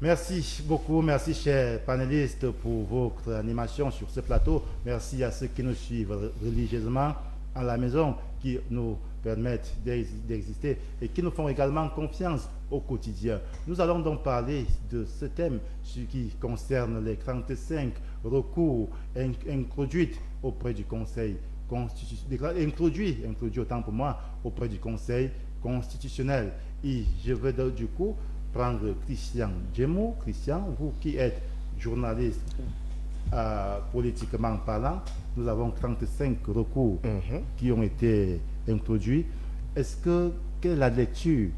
Merci beaucoup, merci chers panélistes pour votre animation sur ce plateau. Merci à ceux qui nous suivent religieusement à la maison, qui nous permettent d'exister et qui nous font également confiance au quotidien. Nous allons donc parler de ce thème, ce qui concerne les 35 recours introduits auprès du Conseil constitutionnel, introduit autant pour moi auprès du Conseil constitutionnel. Et je vais donc, du coup prendre Christian Djemou. Christian, vous qui êtes journaliste politiquement parlant, nous avons 35 recours qui ont été introduits. Quelle est la lecture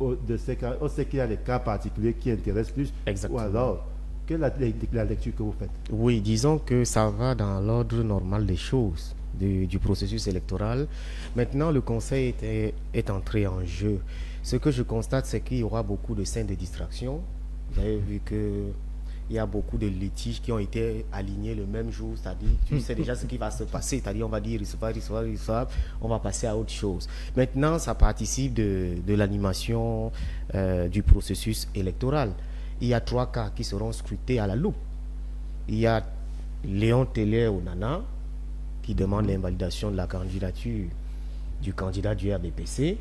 de ces cas? On sait qu'il y a des cas particuliers qui intéressent plus. Exactement. Ou alors, quelle est la lecture que vous faites? Oui, disons que ça va dans l'ordre normal des choses du processus électoral. Maintenant, le Conseil est entré en jeu. Ce que je constate, c'est qu'il y aura beaucoup de scènes de distraction. Vous avez vu que il y a beaucoup de litiges qui ont été alignés le même jour, c'est-à-dire tu sais déjà ce qui va se passer, c'est-à-dire on va dire recevoir, on va passer à autre chose. Maintenant, ça participe de l'animation du processus électoral. Il y a 3 cas qui seront scrutés à la loupe. Il y a Léon Teller Onana qui demande l'invalidation de la candidature du candidat du RDPC.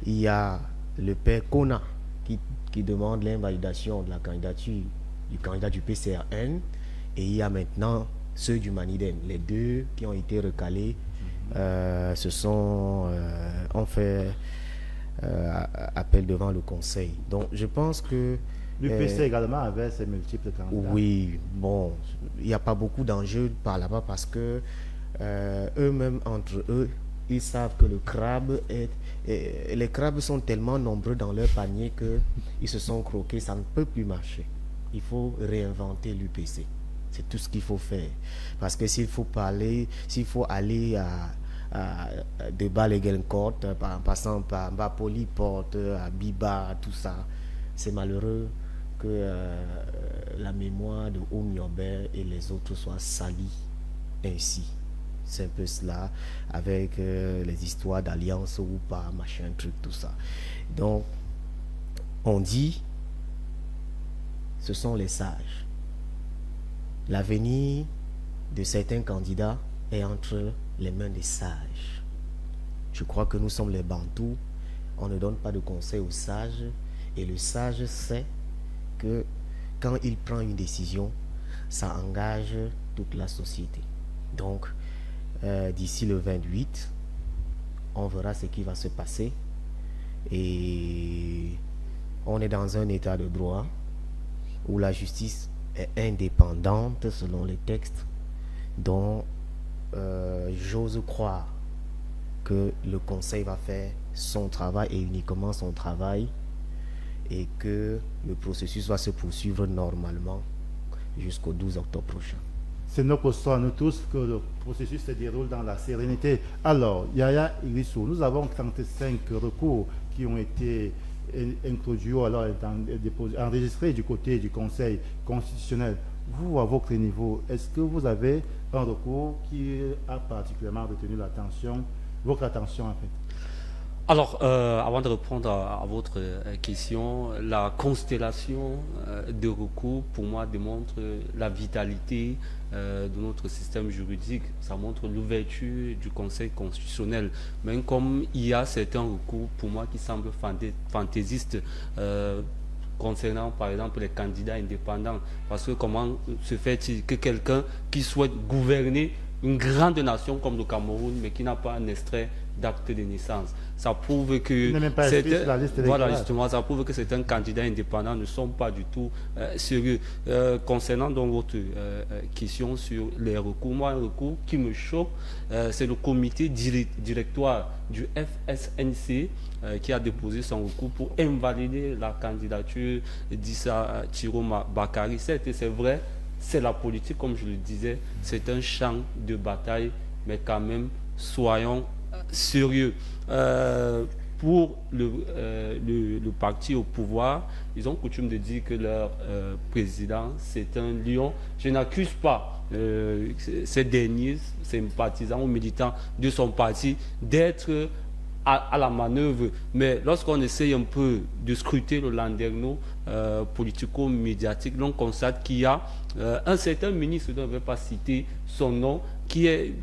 Il y a le père Kona qui demande l'invalidation de la candidature du candidat du PCRN. Et il y a maintenant ceux du Maniden. Les 2 qui ont été recalés ont fait appel devant le Conseil. Donc je pense que L'UPC également avait ses multiples candidats. oui, bon, il n'y a pas beaucoup d'enjeux par là-bas parce que eux-mêmes, entre eux, ils savent que les crabes sont tellement nombreux dans leur panier qu'ils se sont croqués, ça ne peut plus marcher. Il faut réinventer l'UPC. C'est tout ce qu'il faut faire. Parce que s'il faut aller de Bas-les-Guelcourt, en passant par Mbapoli, Porte, à Biba, tout ça, c'est malheureux que la mémoire de Oumyobert et les autres soit salie ainsi. C'est un peu cela, avec les histoires d'alliance ou pas, machin, truc, tout ça. Donc, on dit, ce sont les sages. L'avenir de certains candidats est entre les mains des sages. Je crois que nous sommes les Bantous. On ne donne pas de conseils aux sages. Et le sage sait que quand il prend une décision, ça engage toute la société. Donc, d'ici le 28, on verra ce qui va se passer. Et on est dans un état de droit où la justice est indépendante selon les textes, dont j'ose croire que le Conseil va faire son travail et uniquement son travail, et que le processus va se poursuivre normalement jusqu'au 12 octobre prochain. C'est notre constat à nous tous que le processus se déroule dans la sérénité. Alors, Yaya Irissou, nous avons 35 recours qui ont été introduits ou alors enregistrés du côté du Conseil constitutionnel. Vous, à votre niveau, est-ce que vous avez un recours qui a particulièrement retenu votre attention en fait? Alors, avant de répondre à votre question, la constellation de recours, pour moi, démontre la vitalité de notre système juridique. Ça montre l'ouverture du Conseil constitutionnel. Même comme il y a certains recours, pour moi, qui semblent fantaisistes, concernant, par exemple, les candidats indépendants. Parce que comment se fait-il que quelqu'un qui souhaite gouverner une grande nation comme le Cameroun, mais qui n'a pas un extrait d'acte de naissance, ça prouve que ça prouve que certains candidats indépendants ne sont pas du tout sérieux. Concernant donc votre question sur les recours, moi un recours qui me choque, c'est le comité directoire du FSNC qui a déposé son recours pour invalider la candidature d'Issa Thiro Bakary. C'est vrai, c'est la politique, comme je le disais, c'est un champ de bataille, mais quand même, soyons sérieux. Pour le parti au pouvoir, ils ont coutume de dire que leur président, c'est un lion. Je n'accuse pas ces derniers sympathisants ou militants de son parti d'être à la manœuvre. Mais lorsqu'on essaye un peu de scruter le landerneau politico-médiatique, l'on constate qu'il y a un certain ministre, dont je ne vais pas citer son nom, qui est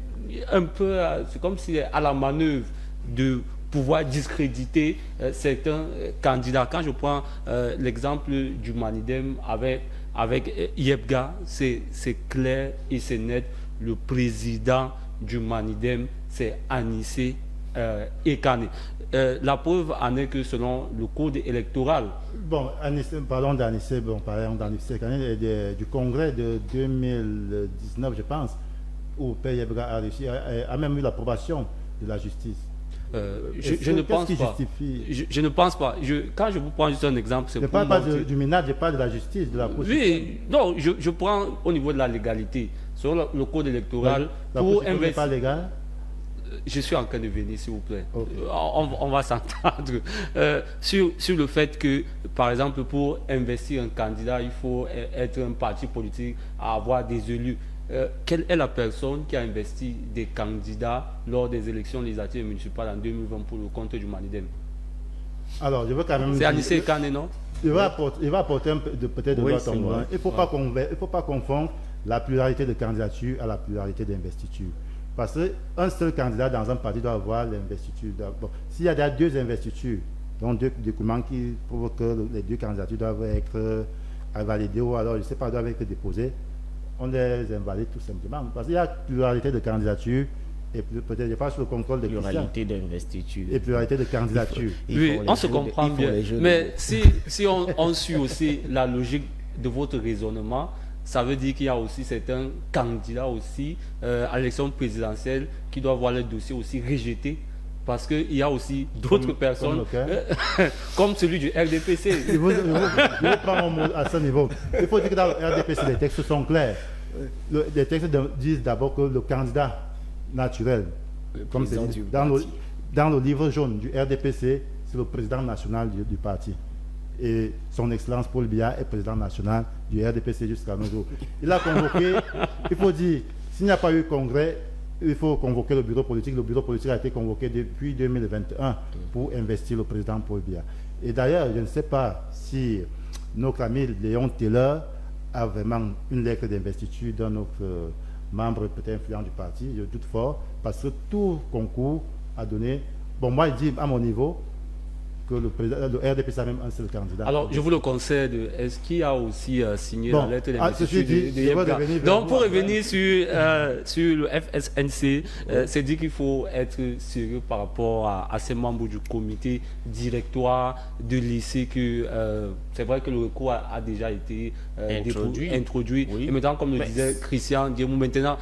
un peu, c'est comme s'il est à la manœuvre de pouvoir discréditer certains candidats. Quand je prends l'exemple du Manidem avec Yebga, c'est clair et c'est net. Le président du Manidem, c'est Anissé Ekane. La preuve en est que selon le code électoral... Bon, parlons d'Anissé, parlons d'Anissé Ekane, du congrès de 2019, je pense, où Père Yebga a réussi, a même eu l'approbation de la justice. Je ne pense pas. Je ne pense pas. Quand je vous prends juste un exemple, c'est pour... Je ne parle pas du ménage, je parle de la justice, de la Cour suprême. Oui, non, je prends au niveau de la légalité. Sur le code électoral, la pour investir... n'est pas légal. Je suis en train de venir, s'il vous plaît. Okay. On va s'entendre sur le fait que, par exemple, pour investir un candidat, il faut être un parti politique, avoir des élus. Quelle est la personne qui a investi des candidats lors des élections législatives et municipales en 2020 pour le compte du Manidem? Alors, je veux quand même... C'est Anissé Ekane, non? Il va apporter peut-être de l'autre endroit. Il ne faut pas confondre la pluralité de candidatures à la pluralité d'investiture. Parce qu'un seul candidat dans un parti doit avoir l'investiture. Bon, s'il y a deux investitures, donc deux documents qui prouvent que les deux candidatures doivent être validées ou alors, je ne sais pas, doivent être déposées, on les invalide tout simplement. Parce qu'il y a pluralité de candidatures et peut-être, je passe sur le contrôle de pluralité d'investiture. Et pluralité de candidatures. Oui, on se comprend bien. Mais si on suit aussi la logique de votre raisonnement, ça veut dire qu'il y a aussi certains candidats aussi à l'élection présidentielle qui doivent voir leur dossier aussi rejeté parce qu'il y a aussi d'autres personnes comme celui du RDPC. Je vous prends mon mot à ce niveau. Il faut dire que dans le RDPC, les textes sont clairs. Les textes disent d'abord que le candidat naturel, comme c'est dit dans le livre jaune du RDPC, c'est le président national du parti. Et son Excellence Paul Biya est président national du RDPC jusqu'à nos jours. Il a convoqué, il faut dire, s'il n'y a pas eu congrès, il faut convoquer le bureau politique. Le bureau politique a été convoqué depuis 2021 pour investir le président Paul Biya. Et d'ailleurs, je ne sais pas si notre ami Léon Taylor a vraiment une lettre d'investiture d'un autre membre peut-être influent du parti, je doute fort, parce que tout concours a donné... Bon, moi, je dis à mon niveau, que le RDPC a même un seul candidat. Alors, je vous le concède, est-ce qu'il a aussi signé la lettre d'investiture de Yebga? Donc, pour revenir sur le FSNC, c'est dit qu'il faut être sérieux par rapport à ces membres du comité directoire de lycée que c'est vrai que le recours a déjà été introduit. Oui. Et maintenant, comme le disait Christian Diemou, maintenant,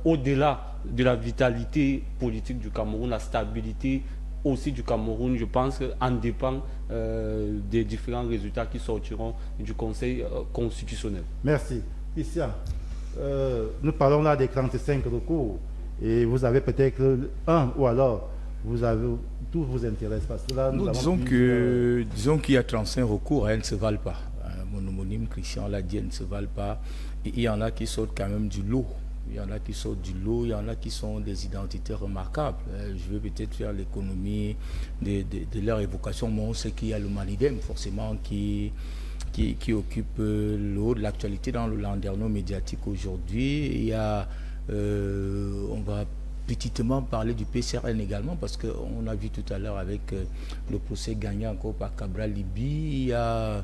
au-delà de la vitalité politique du Cameroun, la stabilité aussi du Cameroun, je pense qu'en dépend des différents résultats qui sortiront du Conseil constitutionnel. Merci. Christian, nous parlons là des 35 recours et vous avez peut-être un ou alors tout vous intéresse parce que là nous disons qu'il y a 35 recours, elles ne se valent pas. Mon homonyme Christian l'a dit, elles ne se valent pas. Et il y en a qui sortent quand même du lot. Il y en a qui sortent du lot, il y en a qui sont des identités remarquables. Je vais peut-être faire l'économie de leur évocation. Moi, on sait qu'il y a le Manidem, forcément, qui occupe le haut de l'actualité dans le landerneau médiatique aujourd'hui. Il y a, on va petitement parler du PCRN également, parce qu'on a vu tout à l'heure avec le procès gagné encore par Cabral Libi. Il y a...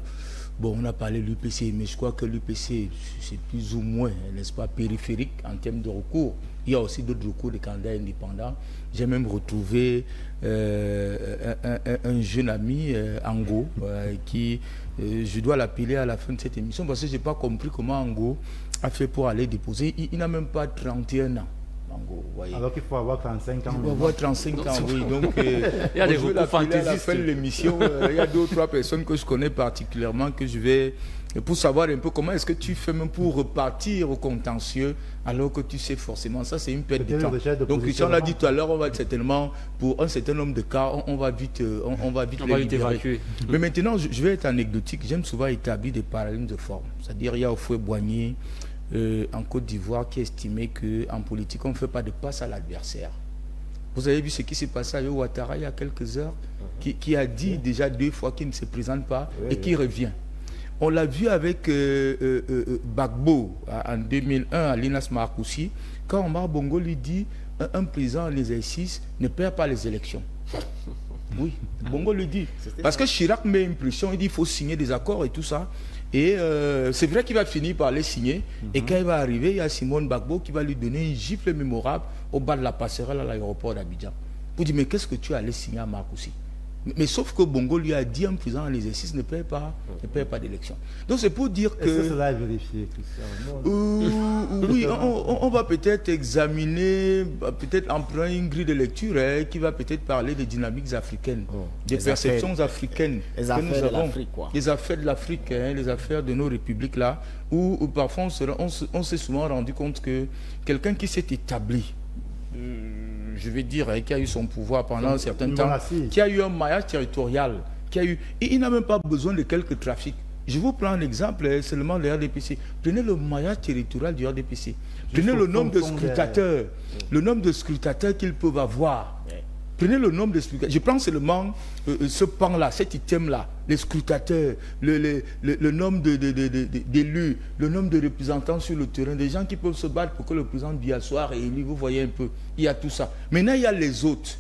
Bon, on a parlé de l'UPC, mais je crois que l'UPC, c'est plus ou moins, n'est-ce pas, périphérique en termes de recours. Il y a aussi d'autres recours de candidats indépendants. J'ai même retrouvé un jeune ami, Ango, qui, je dois l'appeler à la fin de cette émission, parce que je n'ai pas compris comment Ango a fait pour aller déposer. Il n'a même pas 31 ans. Alors qu'il faut avoir 35 ans. Il faut avoir 35 ans, oui. Donc, il y a des recours fantaisistes. À la fin de l'émission, il y a 2 ou 3 personnes que je connais particulièrement que je vais... Pour savoir un peu comment est-ce que tu fais même pour repartir au contentieux alors que tu sais forcément ça, c'est une perte de temps. Donc Christian l'a dit tout à l'heure, on va certainement, pour un certain nombre de cas, on va vite évacuer. Mais maintenant, je vais être anecdotique. J'aime souvent établir des parallèles de forme. C'est-à-dire, il y a Houphouët-Boigny en Côte d'Ivoire qui estimait qu'en politique, on ne fait pas de passe à l'adversaire. Vous avez vu ce qui s'est passé avec Ouattara il y a quelques heures, qui a dit déjà 2 fois qu'il ne se présente pas et qui revient. On l'a vu avec Gbagbo en 2001 à l'Inas Marcoussi, quand Omar Bongo lui dit un président en exercice ne perd pas les élections. Oui, Bongo le dit. Parce que Chirac met une pression, il dit qu'il faut signer des accords et tout ça. Et c'est vrai qu'il va finir par les signer. Et quand il va arriver, il y a Simone Gbagbo qui va lui donner une gifle mémorable au bas de la passerelle à l'aéroport d'Abidjan. Vous dites, mais qu'est-ce que tu allais signer à Marcoussi? Mais sauf que Bongo lui a dit en faisant l'exercice ne perd pas d'élection. Donc c'est pour dire que... Est-ce que cela est vérifié, Christian? Oui, on va peut-être examiner, peut-être en prenant une grille de lecture qui va peut-être parler des dynamiques africaines, des perceptions africaines les que affaires nous de avons, l'Afrique, quoi. les affaires de l'Afrique, les affaires de nos républiques là, où parfois on s'est souvent rendu compte que quelqu'un qui s'est établi, je vais dire, qui a eu son pouvoir pendant un certain temps, qui a eu un maillage territorial, et il n'a même pas besoin de quelques trafics. Je vous prends un exemple seulement de RDPC. Prenez le maillage territorial du RDPC. Prenez le nombre de scrutateurs qu'ils peuvent avoir. Prenez le nombre de scrutateurs. Je prends seulement ce pan-là, cet item-là, les scrutateurs, le nombre d'élus, le nombre de représentants sur le terrain, des gens qui peuvent se battre pour que le président Biya soit élu. Vous voyez un peu, il y a tout ça. Maintenant, il y a les autres.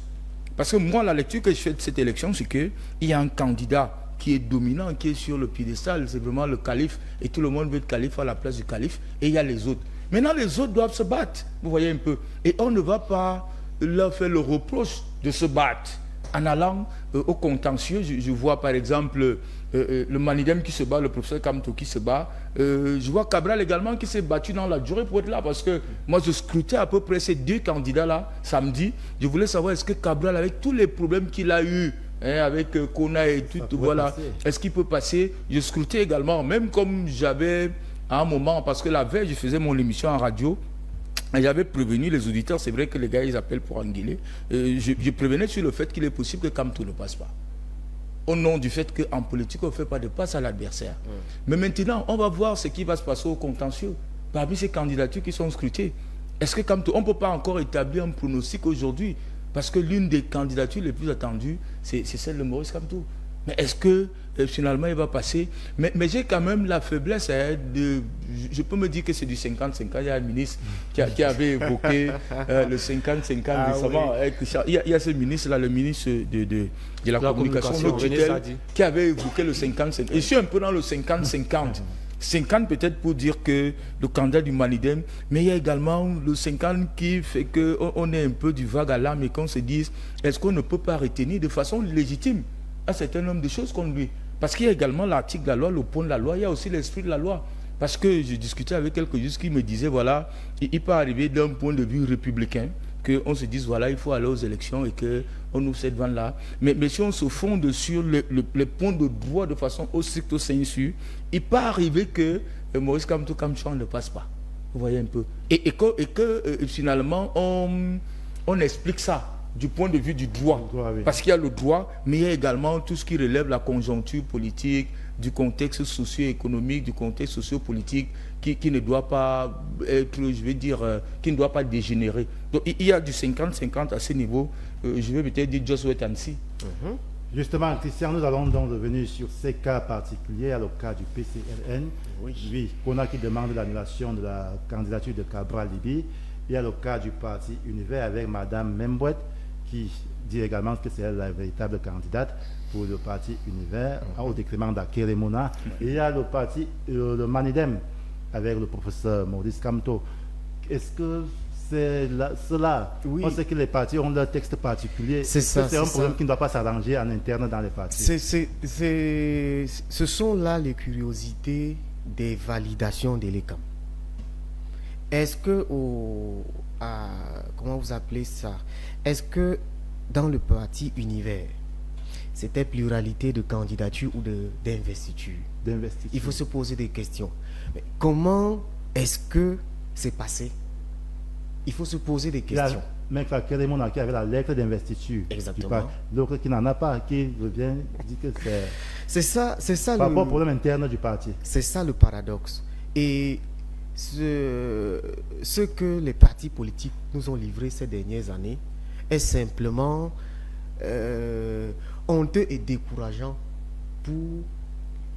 Parce que moi, la lecture que je fais de cette élection, c'est qu'il y a un candidat qui est dominant, qui est sur le piédestal, c'est vraiment le calife, et tout le monde veut être calife à la place du calife, et il y a les autres. Maintenant, les autres doivent se battre, vous voyez un peu. Et on ne va pas leur faire le reproche de se battre en allant au contentieux. Je vois par exemple le Manidem qui se bat, le professeur Kamto qui se bat. Je vois Cabral également qui s'est battu dans la durée pour être là, parce que moi je scrutais à peu près ces 2 candidats-là samedi. Je voulais savoir est-ce que Cabral, avec tous les problèmes qu'il a eu, avec Kona et tout, voilà, est-ce qu'il peut passer? Je scrutais également, même comme j'avais à un moment, parce que la veille je faisais mon émission en radio, et j'avais prévenu les auditeurs, c'est vrai que les gars ils appellent pour engueuler, je prévenais sur le fait qu'il est possible que Kamto ne passe pas. Au nom du fait qu'en politique on ne fait pas de passe à l'adversaire. Mais maintenant on va voir ce qui va se passer au contentieux. Parmi ces candidatures qui sont scrutées, est-ce que Kamto, on ne peut pas encore établir un pronostic aujourd'hui? Parce que l'une des candidatures les plus attendues, c'est celle de Maurice Kamto. Mais est-ce que finalement il va passer? Mais j'ai quand même la faiblesse de... Je peux me dire que c'est du 50-50. Il y a un ministre qui avait évoqué le 50-50 récemment. Oui. Il y a ce ministre-là, le ministre de la communication, qui avait évoqué le 50-50. Je suis un peu dans le 50-50. 50 peut-être pour dire que le candidat du Manidem, mais il y a également le 50 qui fait qu'on est un peu du vague à l'âme et qu'on se dise, est-ce qu'on ne peut pas retenir de façon légitime un certain nombre de choses qu'on lui... Parce qu'il y a également l'article de la loi, le point de la loi, il y a aussi l'esprit de la loi. Parce que je discutais avec quelques juges qui me disaient, voilà, il peut arriver d'un point de vue républicain, qu'on se dise, voilà, il faut aller aux élections et qu'on nous cède devant là. Mais si on se fonde sur les points de droit de façon aussi stricto sensu, il peut arriver que Maurice Kamto Kamchouan ne passe pas. Vous voyez un peu. Et que finalement, on explique ça du point de vue du droit. Oui. Parce qu'il y a le droit, mais il y a également tout ce qui relève la conjoncture politique, du contexte socio-économique, du contexte socio-politique qui ne doit pas être, je vais dire, qui ne doit pas dégénérer. Donc il y a du 50-50 à ce niveau. Je vais peut-être dire just wait and see. Justement, Christian, nous allons donc revenir sur ces cas particuliers, à le cas du PCRN. Oui, Kona qui demande l'annulation de la candidature de Cabral Libi. Il y a le cas du parti Univers avec Madame Membouet qui dit également que c'est elle la véritable candidate pour le parti Univers au détriment d'Akeremona. Et il y a le parti, le Manidem avec le professeur Maurice Kamto. Est-ce que c'est cela? Oui. On sait que les partis ont leur texte particulier. C'est un problème qui ne doit pas s'arranger en interne dans les partis. Ce sont là les curiosités des validations de l'ECAM. Est-ce que, comment vous appelez ça? Est-ce que dans le parti Univers, c'était pluralité de candidatures ou d'investiture? Il faut se poser des questions. Mais comment est-ce que c'est passé? Il faut se poser des questions. Mais Keremona qui avait la lettre d'investiture. Exactement. L'autre qui n'en a pas, qui revient, dit que c'est ça par rapport au problème interne du parti. C'est ça le paradoxe. Et ce que les partis politiques nous ont livré ces dernières années est simplement honteux et décourageant pour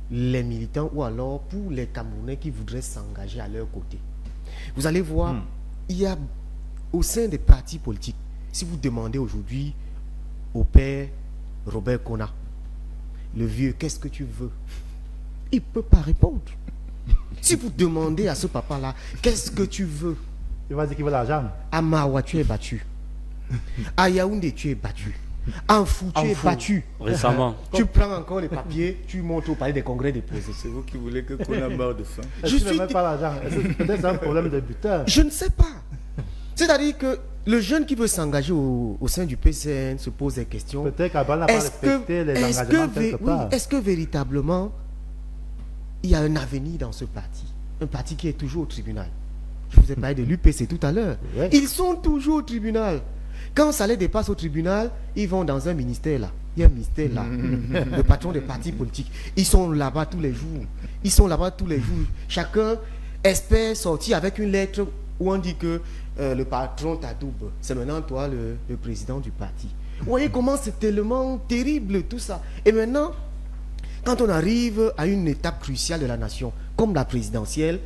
les militants ou alors pour les Camerounais qui voudraient s'engager à leur côté. Vous allez voir, il y a au sein des partis politiques, si vous demandez aujourd'hui au père Robert Kona, le vieux, qu'est-ce que tu veux? Il ne peut pas répondre. Si vous demandez à ce papa-là, qu'est-ce que tu veux? Il va dire qu'il veut l'argent. À Mawa, tu es battu. À Yaoundé, tu es battu. En Fou, tu es battu. Récemment. Tu prends encore les papiers, tu montes au palais des congrès déposés. C'est vous qui voulez que Kona meure de faim. Est-ce qu'il ne même pas l'argent? Peut-être c'est un problème de butin. Je ne sais pas. C'est-à-dire que le jeune qui veut s'engager au sein du PCN se pose des questions. Peut-être qu'Abba n'a pas respecté les engagements quelque part. Est-ce que véritablement il y a un avenir dans ce parti? Un parti qui est toujours au tribunal. Je vous ai parlé de l'UPC tout à l'heure. Ouais. Ils sont toujours au tribunal. Quand ça les dépasse au tribunal, ils vont dans un ministère là. Il y a un ministère là. Le patron des partis politiques. Ils sont là-bas tous les jours. Ils sont là-bas tous les jours. Chacun espère sortir avec une lettre où on dit que le patron t'adoube. C'est maintenant toi le président du parti. Vous voyez comment c'est tellement terrible tout ça. Et maintenant, quand on arrive à une étape cruciale de la nation, comme la présidentielle,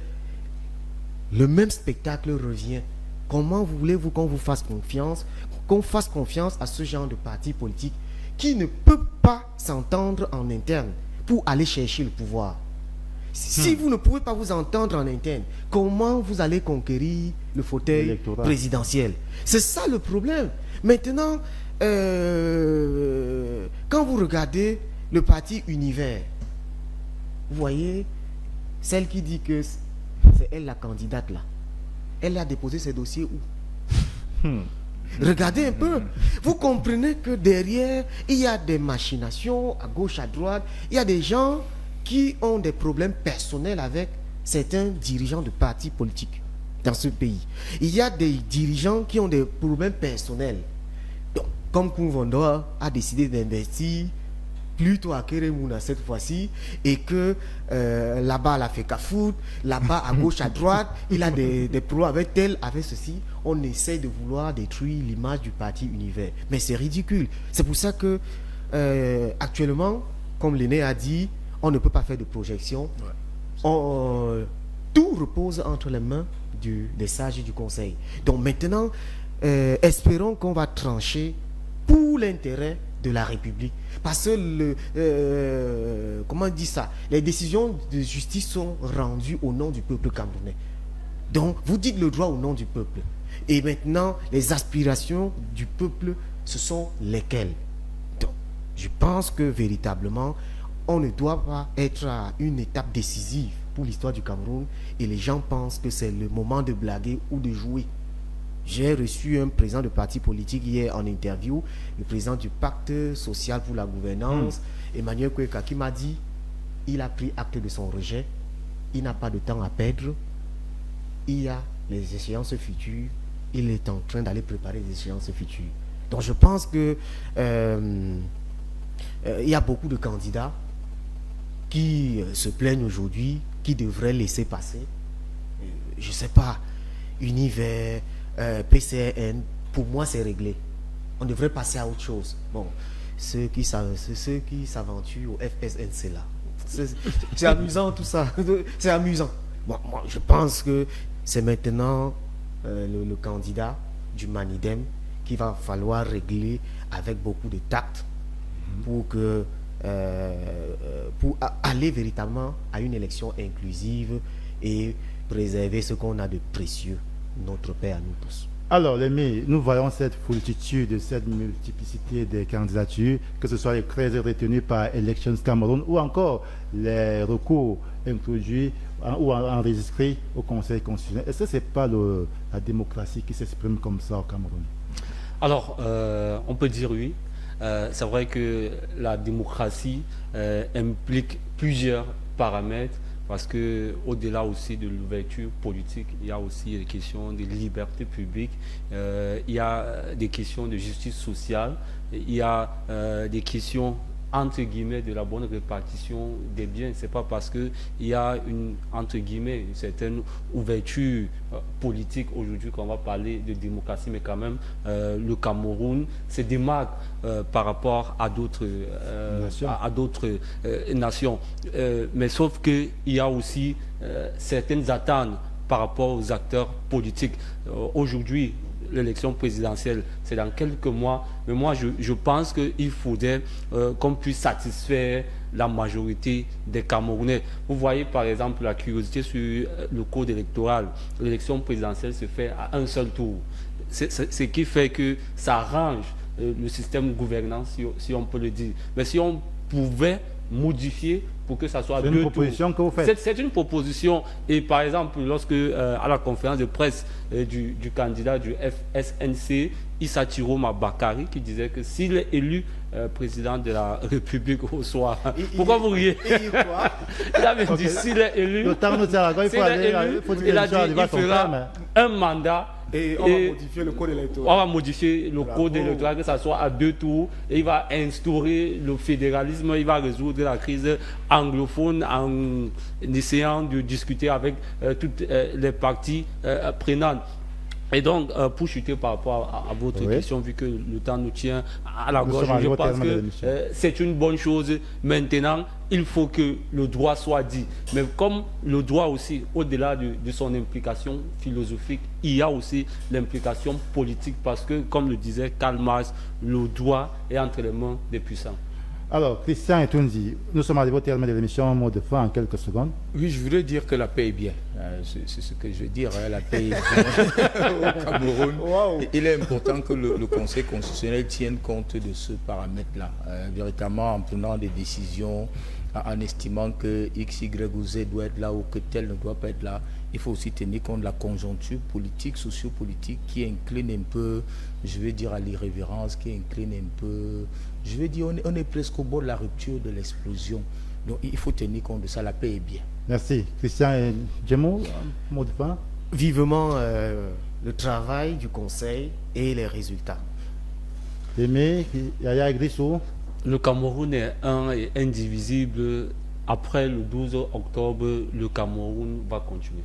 le même spectacle revient. Comment voulez-vous qu'on vous fasse confiance, qu'on fasse confiance à ce genre de parti politique qui ne peut pas s'entendre en interne pour aller chercher le pouvoir? Si vous ne pouvez pas vous entendre en interne, comment vous allez conquérir le fauteuil L'électorat présidentiel? C'est ça le problème. Maintenant, quand vous regardez le parti Univers, vous voyez, celle qui dit que c'est elle la candidate là, elle a déposé ses dossiers où? Regardez un peu. Vous comprenez que derrière, il y a des machinations à gauche, à droite. Il y a des gens qui ont des problèmes personnels avec certains dirigeants de partis politiques dans ce pays. Il y a des dirigeants qui ont des problèmes personnels. Donc, comme Kounvondo a décidé d'investir plutôt à Keremouna cette fois-ci, et que là-bas, la fait qu'à foot, là-bas, à gauche, à droite, il a des problèmes avec tel, avec ceci. On essaie de vouloir détruire l'image du parti Univers. Mais c'est ridicule. C'est pour ça que, actuellement, comme l'aîné a dit, on ne peut pas faire de projection. Tout repose entre les mains des sages du Conseil. Donc maintenant, espérons qu'on va trancher pour l'intérêt de la République. Parce que comment on dit ça? Les décisions de justice sont rendues au nom du peuple camerounais. Donc, vous dites le droit au nom du peuple. Et maintenant, les aspirations du peuple, ce sont lesquelles? Donc, je pense que véritablement, on ne doit pas être à une étape décisive pour l'histoire du Cameroun et les gens pensent que c'est le moment de blaguer ou de jouer. J'ai reçu un président de parti politique hier en interview, le président du pacte social pour la gouvernance, Emmanuel Kweka, qui m'a dit il a pris acte de son rejet, il n'a pas de temps à perdre, il y a les échéances futures, il est en train d'aller préparer les échéances futures. Donc je pense que il y a beaucoup de candidats qui se plaignent aujourd'hui, qui devraient laisser passer. Je ne sais pas, Univers, PCN, pour moi c'est réglé. On devrait passer à autre chose. Bon, ceux qui s'aventurent au FSNC là, c'est amusant tout ça. C'est amusant. Bon, moi je pense que c'est maintenant le candidat du Manidem qu'il va falloir régler avec beaucoup de tact pour que pour aller véritablement à une élection inclusive et préserver ce qu'on a de précieux, notre paix à nous tous. Alors, Lémi, nous voyons cette foultitude, cette multiplicité des candidatures, que ce soit les 13 retenus par Elections Cameroun ou encore les recours introduits ou enregistrés au Conseil constitutionnel. Est-ce que ce n'est pas la démocratie qui s'exprime comme ça au Cameroun? Alors, on peut dire oui. C'est vrai que la démocratie implique plusieurs paramètres parce que au-delà aussi de l'ouverture politique, il y a aussi des questions de liberté publique, il y a des questions de justice sociale, il y a des questions entre guillemets de la bonne répartition des biens. C'est pas parce que il y a une entre guillemets une certaine ouverture politique aujourd'hui qu'on va parler de démocratie, mais quand même le Cameroun se démarque par rapport à d'autres nations. Mais sauf que il y a aussi certaines attentes par rapport aux acteurs politiques. Aujourd'hui, l'élection présidentielle, c'est dans quelques mois. Mais moi, je pense qu'il faudrait qu'on puisse satisfaire la majorité des Camerounais. Vous voyez, par exemple, la curiosité sur le code électoral. L'élection présidentielle se fait à un seul tour. Ce qui fait que ça arrange le système de gouvernance, si on peut le dire. Mais si on pouvait modifier pour que ça soit deux tours. C'est une proposition que vous faites. C'est une proposition. Et par exemple, lorsque à la conférence de presse du candidat du FSNC, Issa Tiroma Bakari, qui disait que s'il est élu président de la République au soir, pourquoi vous riez? Il avait dit s'il est élu, le temps nous tient à la il a dit qu'il fera un mandat. Et on va modifier le code électoral. On va modifier le code électoral, que ça soit à 2 tours. Et il va instaurer le fédéralisme, il va résoudre la crise anglophone en essayant de discuter avec toutes les parties prenantes. Et donc, pour chuter par rapport à votre question, vu que le temps nous tient à la gorge, je pense que c'est une bonne chose. Maintenant, il faut que le droit soit dit. Mais comme le droit aussi, au-delà de son implication philosophique, il y a aussi l'implication politique parce que, comme le disait Karl Marx, le droit est entre les mains des puissants. Alors, Christian Etunzi, nous sommes arrivés au terme de l'émission, un mot de fin en quelques secondes. Oui, je voudrais dire que la paix est bien. C'est ce que je veux dire, la paix est bien au Cameroun. Wow. Il est important que le Conseil constitutionnel tienne compte de ce paramètre-là, véritablement en prenant des décisions, en estimant que X, Y ou Z doit être là ou que tel ne doit pas être là. Il faut aussi tenir compte de la conjoncture politique, sociopolitique qui incline un peu, je vais dire, à l'irrévérence, qui incline un peu, je vais dire, on est presque au bord de la rupture, de l'explosion. Donc il faut tenir compte de ça, la paix est bien. Merci. Christian et Djemo, mot de fin. Vivement le travail du Conseil et les résultats. Aimé, Yaya Grissou. Le Cameroun est un et indivisible. Après le 12 octobre, le Cameroun va continuer.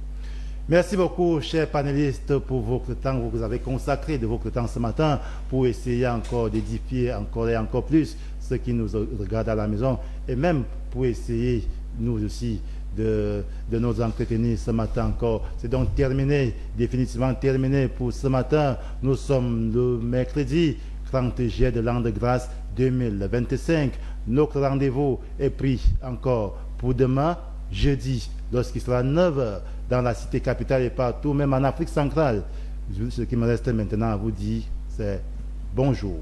Merci beaucoup, chers panélistes, pour votre temps que vous avez consacré de votre temps ce matin pour essayer encore d'édifier encore et encore plus ceux qui nous regardent à la maison et même pour essayer, nous aussi, de nous entretenir ce matin encore. C'est donc terminé, définitivement terminé pour ce matin. Nous sommes le mercredi 30 juillet de l'an de grâce 2025. Notre rendez-vous est pris encore pour demain, jeudi, lorsqu'il sera 9h dans la cité capitale et partout, même en Afrique centrale. Ce qui me reste maintenant à vous dire, c'est bonjour.